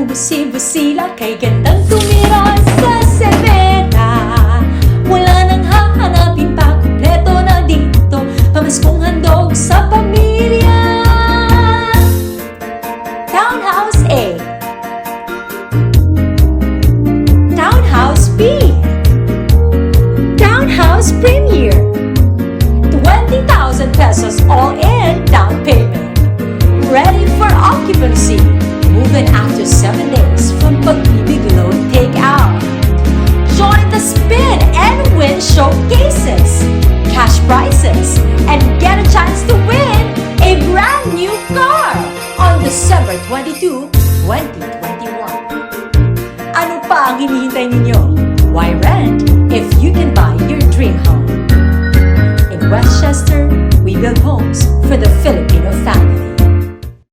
busi-busila, kay gandang tumira sa Severa. Wala nang hahanapin pa, kompleto na dito, pamaskong handog sa pamilya. Townhouse A, Townhouse B, Townhouse Premier, 20,000 pesos all in down payment. Ready for occupancy. Moving after 7 days from Pag-ibig Loan Takeout. Join the spin and win showcases, cash prizes, and get a chance to win a brand new car on December 22, 2021. Ano pa ang hinihintay ninyo? Why rent if you can buy your dream home? In Westchester, we build homes for the Filipino family.